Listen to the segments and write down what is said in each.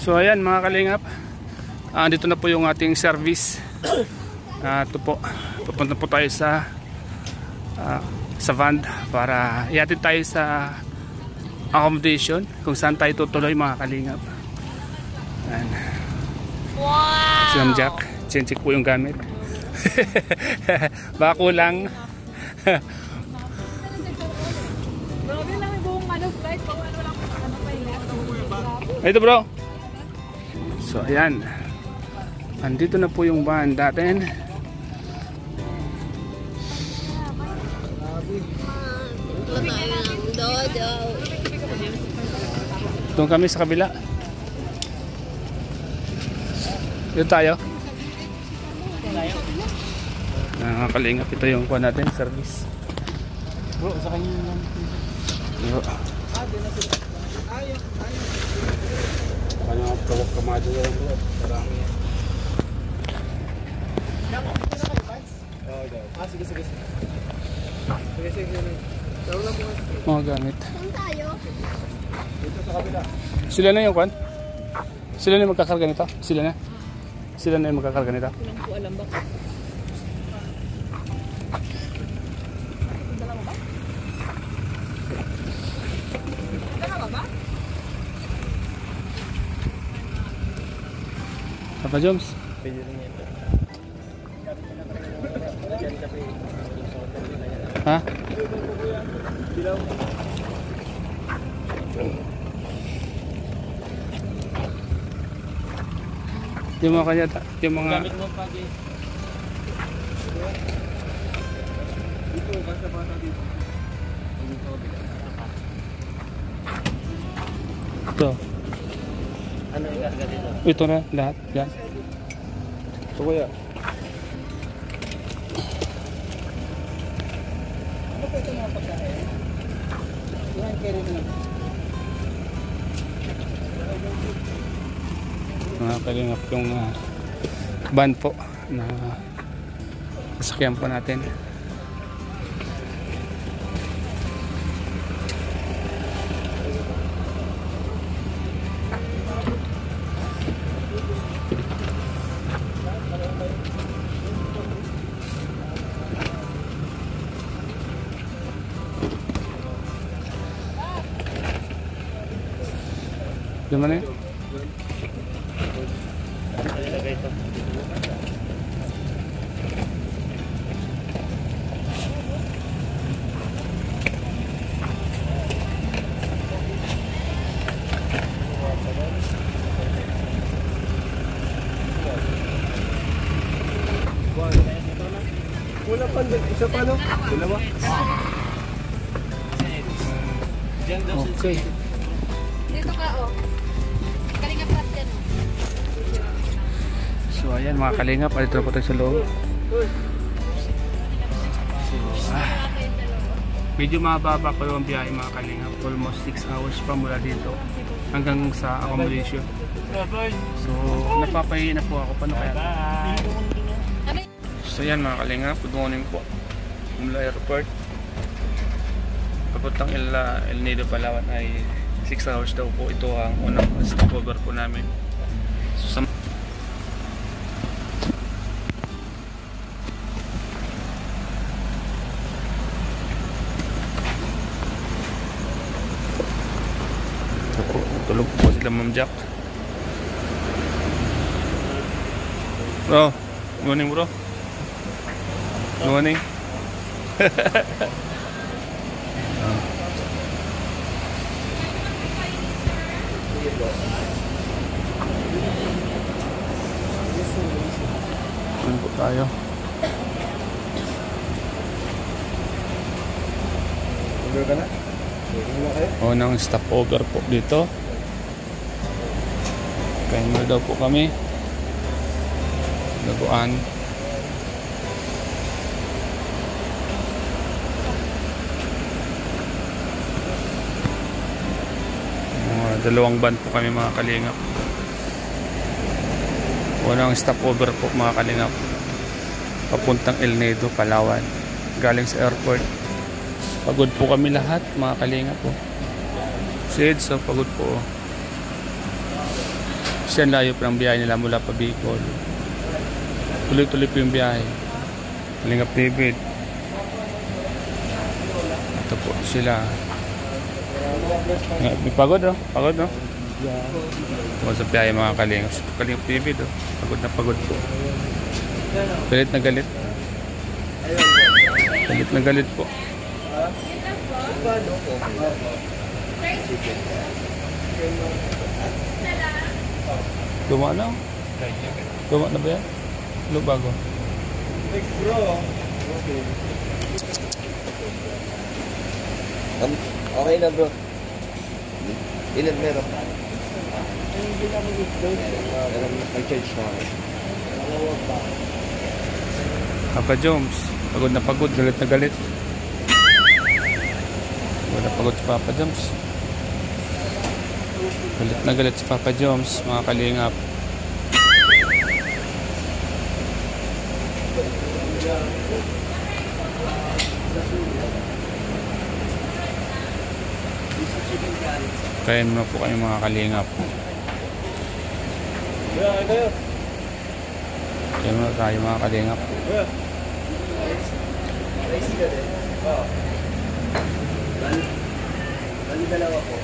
So ayan mga kalingap, dito na po yung ating service. Ito po, pupunta po tayo sa van para ihatid tayo sa accommodation kung saan tayo tutuloy mga kalingap. Ayan. Wow! Si Ma'am Jack, check po yung gamit. Baka kulang. Ito bro. So ayan, andito na po yung van natin. Doon kami sa kabila. Dito tayo. Nakakalingap, ito yung kuha natin, service. Bro, sa kanya yung bro. Kanya kawak kamado na lang bro. Sige. Sige. Mga gamit. Saan tayo? Dito sa kabila. Sila na yung kwan? Sila na yung magkakarga nito? Sila na yung magkakarga nito? Hindi ko alam ba? Papa Joms? Pwede rin ito. Ha? Yung mga kanya, yung mga gamit mo pa dito. Dito, basta bata dito. Ito. Ano yung karga dito? Ito na, lahat. Yan. Ito kuya. Ano po ito mga pagkain? Yan, carry mo lang. Kalingap yung van po na sasakyan po natin. Gimana ya? Wala pa, isa pa no? Dalawa? Okay. Dito ka oh. Kalingap natin. So ayan mga kalingap, dito na po tayo sa loob. Medyo mababa pa yung biyahe mga kalingap. Almost 6 hours pa mula dito hanggang sa accommodation. So napapahiya na po ako. Paano kaya? So yan mga kalingap, good morning po mula airport. Papuntang El Nido, Palawan ay 6 hours daw po. Ito ang unang stopover po namin. So, tulog po sila Ma'am Jack. Bro, good morning bro. Good morning. Saan po tayo? Over ka na? Unang stopover po dito. Kaya daw po kami. Laguan. Dalawang van po kami mga kalingap. Unang stopover po mga kalingap, papuntang El Nido, Palawan, galing sa airport. Pagod po kami lahat mga kalingap po. Si Edso pagod po. Kasi ang layo pa ng biyahe nila mula pa Bicol. Tuloy-tuloy po yung biyahe. Kalingap David. Ito po sila. May pagod, no? Pagod, no? Pagod sa biyahe mga kalingap. Kalingap David, oh. Pagod na pagod po. Galit na galit. Galit na galit po. Luma na? Luma na ba yan? Ano bago? Okay na bro. Ilan meron? Mag-charge na ako. Papa Joms. Pagod na pagod. Galit na galit. Pagod na pagod si Papa Joms. Galit na galit si Papa Joms. Mga kalingap. Kain mo po kayo mga kalingap. Kain mo tayo mga kalingap. Bali dalawa po.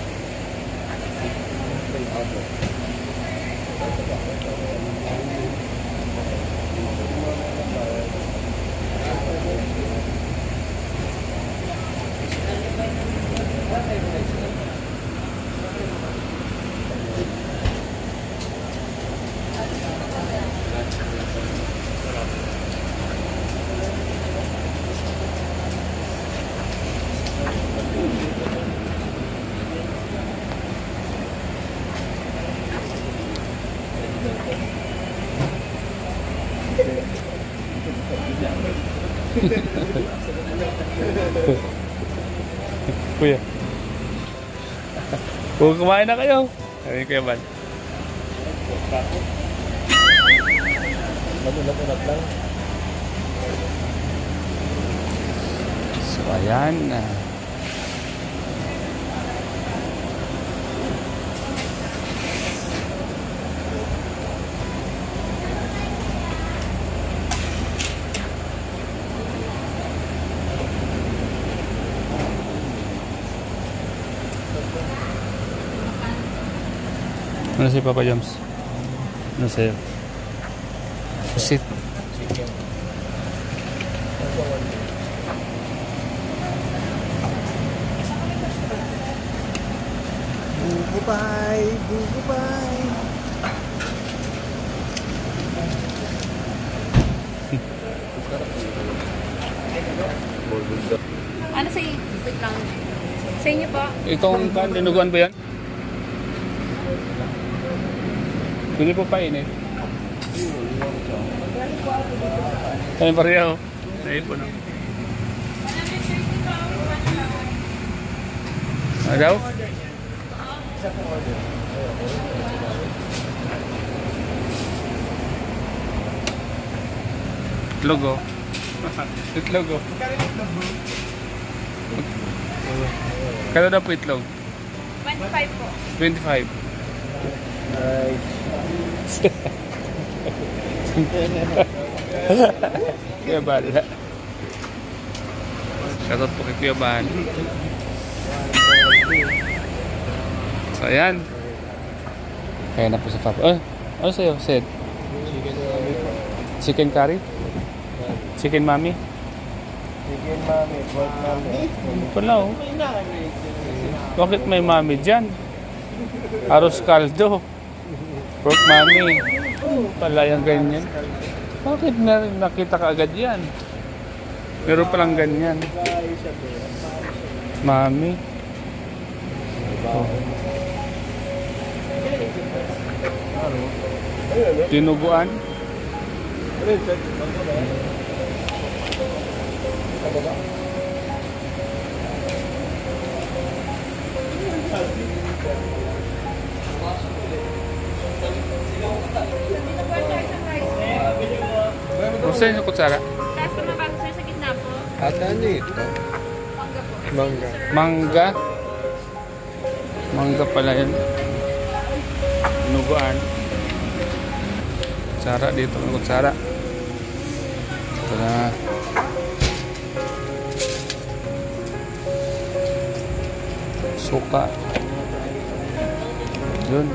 Kuya. Kumain na kayo. Sabi Kuya Van. Magulat-ulat lang. So ayan. Ano si Papa Joms? Ano sa'yo? Sit. Bugupay! Bugupay! Ano sa inyo? Wait lang. Sa inyo po? Itong dinuguan ba yan? Hindi po painit. Ay, pareho. Naipon ako. Ano daw? Itlog, oh. Itlog, oh. Kano daw po itlog? 25 po. 25. Kuya Ban. Shoutout po kay Kuya Ban. So ayan. Kaya na po sa Papa. Ano sa'yo? Said? Chicken curry? Chicken mami? Chicken mami, pork mami. Wala, oh. Bakit may mami dyan? Aros caldo. Pork mami. Pala yung ganyan. Bakit nakita ka agad yan? Meron palang ganyan. Mami. Oh. Tinuguan. Saan yung kutsara? Taas ko na bago sir sa gitna po. At ano ito? Mangga po. Mangga. Mangga. Mangga pala yan. Tinuguan. kutsara dito, may kutsara. Ito na. Suka. Yun.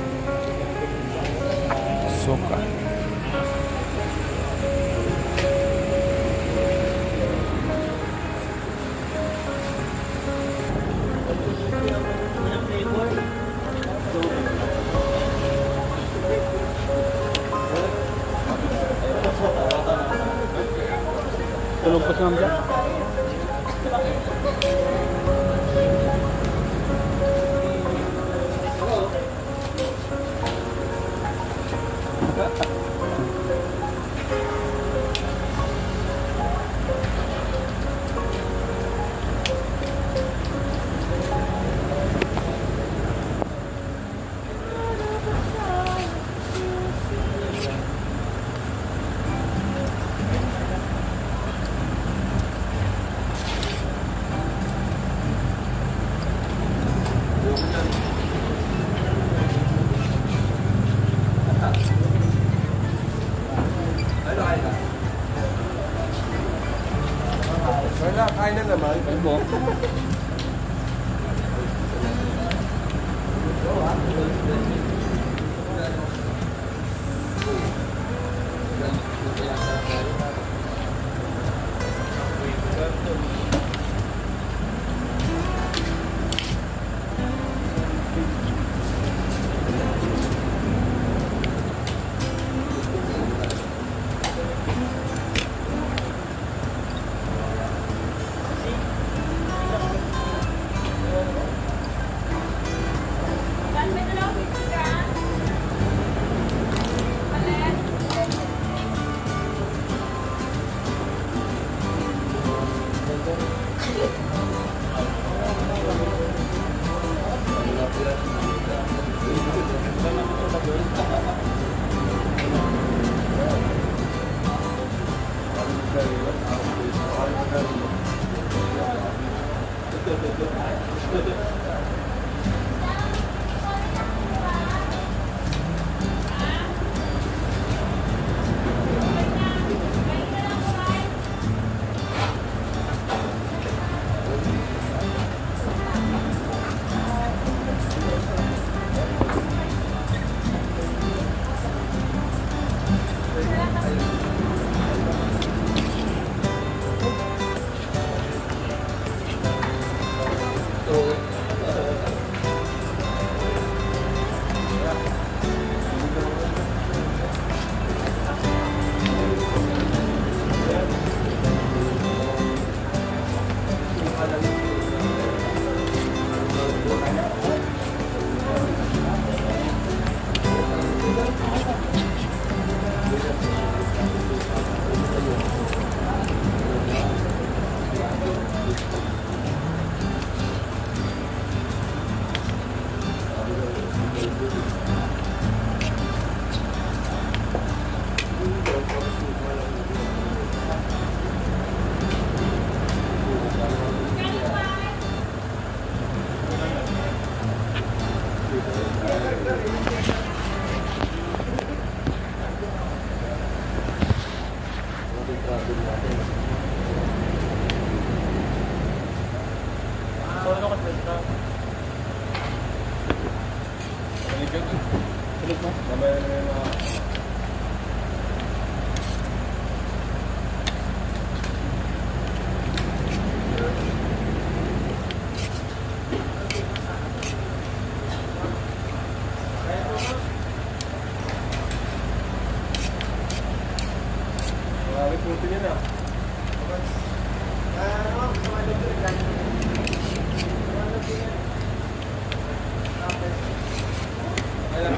Suka. Tulog pa siya dyan. Wala, kain na naman. Ano?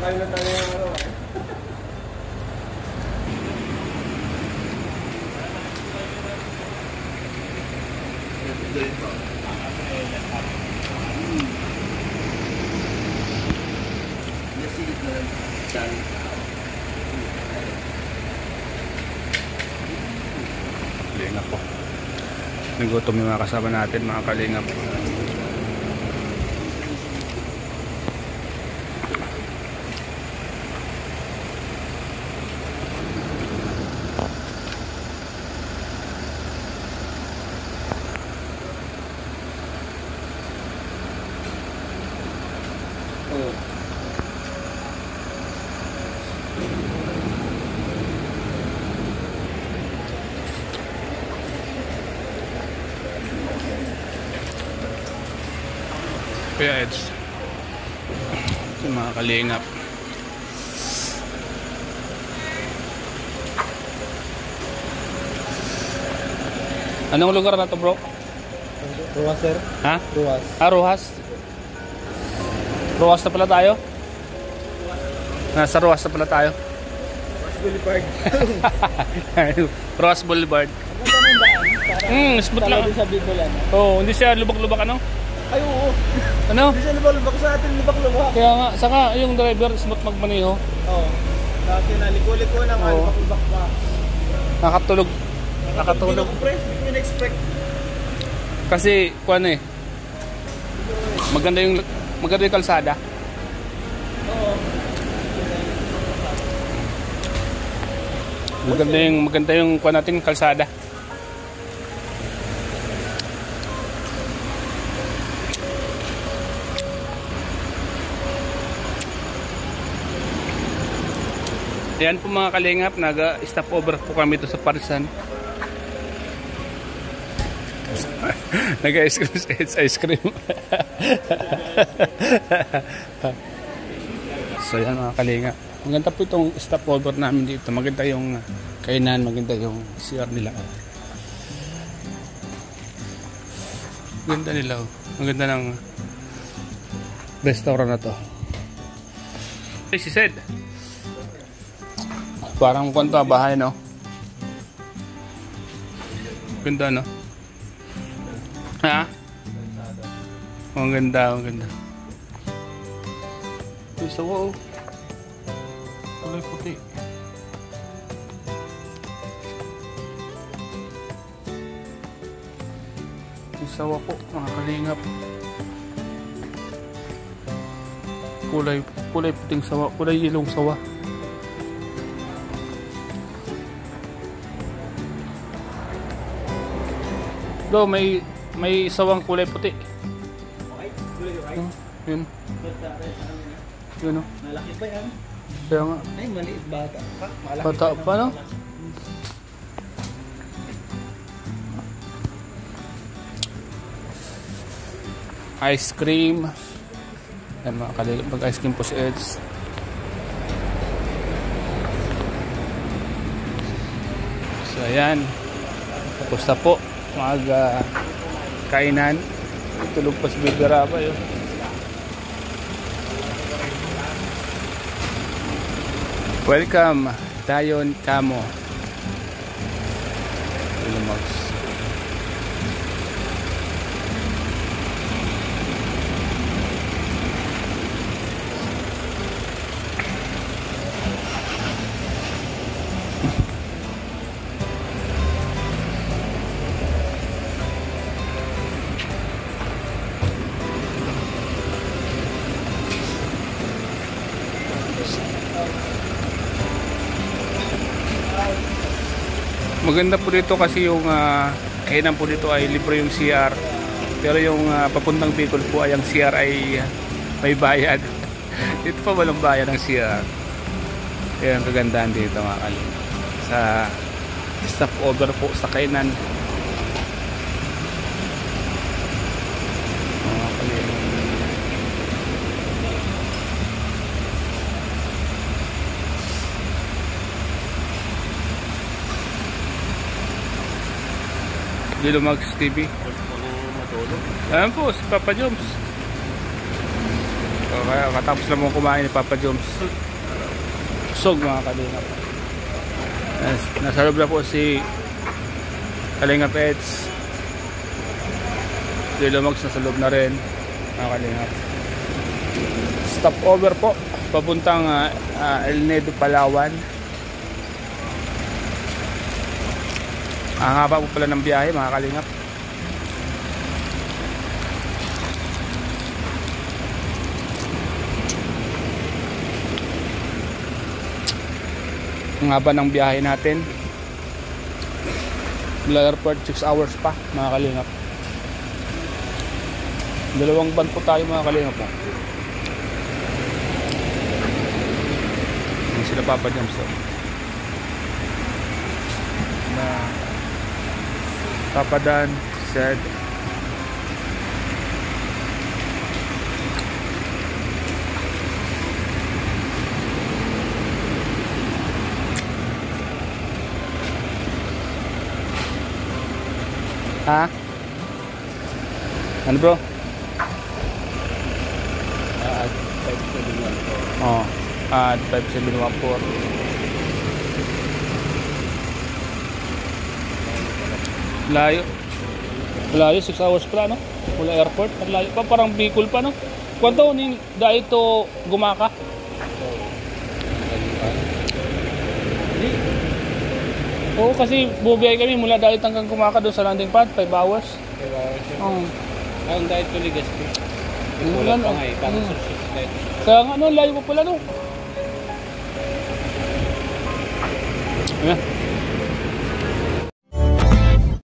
Kain na tayo ng araw. Kalingap po. Nagutom yung mga kasama natin, mga kalingap. Kuya Eds. Yung mga kalingap. Anong lugar na to, bro? Ruwas, sir. Ha? Ruwas. Ruhas. Ruhas na pala tayo? Nasa Ruhas na pala tayo? Boulevard. Ruhas Boulevard. Smooth lang. Sa Bicolan. Oh, hindi siya lubak-lubak ano? Ay, oo. Ano? Hindi siya lubak-lubak sa atin, lubak-lubak. Kaya nga, saka yung driver smooth magmaneho. Oo. Dati naliko-liko na nga, Oo. lubak-lubak pa. Nakatulog. Nakatulog. Hindi ko, pre. Hindi ko in-expect. Kasi, kuwan eh. Maganda yung kalsada. Oo. Maganda yung kuwan natin, kalsada. Ayan po mga kalingap, nag-stop over po kami ito sa Parisan. Nag-ice cream sa ice cream. So yan mga kalingap. Maganda po itong stop over namin dito. Maganda yung kainan, maganda yung CR nila. Maganda nila. Maganda ng restaurant na to. She said, parang kwento bahay, no? Ganda, no? Ha? Ang ganda, ang ganda. Ito sa wall. Kulay puti. Yung sawa po, mga kalingap. Kulay puting sawa, kulay ilong sawa. Do, may sawang kulay puti. Okay, kulay. Yun. Yun, no? Malaki pa yan. Kaya nga. Ay, maliit bata. Malaki Bata pa, no? Ice cream. Yan mga kalingap, mag-ice cream po si Eds. So ayan, tapos na po kainan. Tulog pa si Bibira pa yun. Welcome Dayon Camo Lumags. Maganda po dito kasi yung kainan po dito ay libre yung CR. Pero yung papuntang Bicol po ay ang CR ay may bayad. Dito pa walang bayad ng CR. Kaya ang kagandahan dito mga kalingap. Sa stop over po sa kainan. Mga kalingap. Lumags TV. Ayan po, si Papa Joms. So, kaya katapos lang mong kumain ni Papa Joms. Usog mga kalingap. Nasa loob na po si Kalingap Eds. Si Lumags nasa loob na rin mga kalingap. Stop over po papuntang El Nido, Palawan. Ang haba po pala ng biyahe mga kalingap. Ang haba ng biyahe natin. Mula airport 6 hours pa mga kalingap. Dalawang van po tayo mga kalingap po. Hindi sila Papa Joms na Papa Dan said Ha? Ano bro? At 571 po. Oh, at 5714. Layo. Layo, 6 hours pala, no? Mula airport. Ang layo pa, parang Bicol pa, no? Kwanto ni dahil ito gumaka? Oo, kasi bubiyay kami mula dahil hanggang gumaka doon sa landing pad, 5 hours. Oo. Ang dahil ko ligas po. Wala na. Kaya nga, no, layo pa pala, no? Ayan.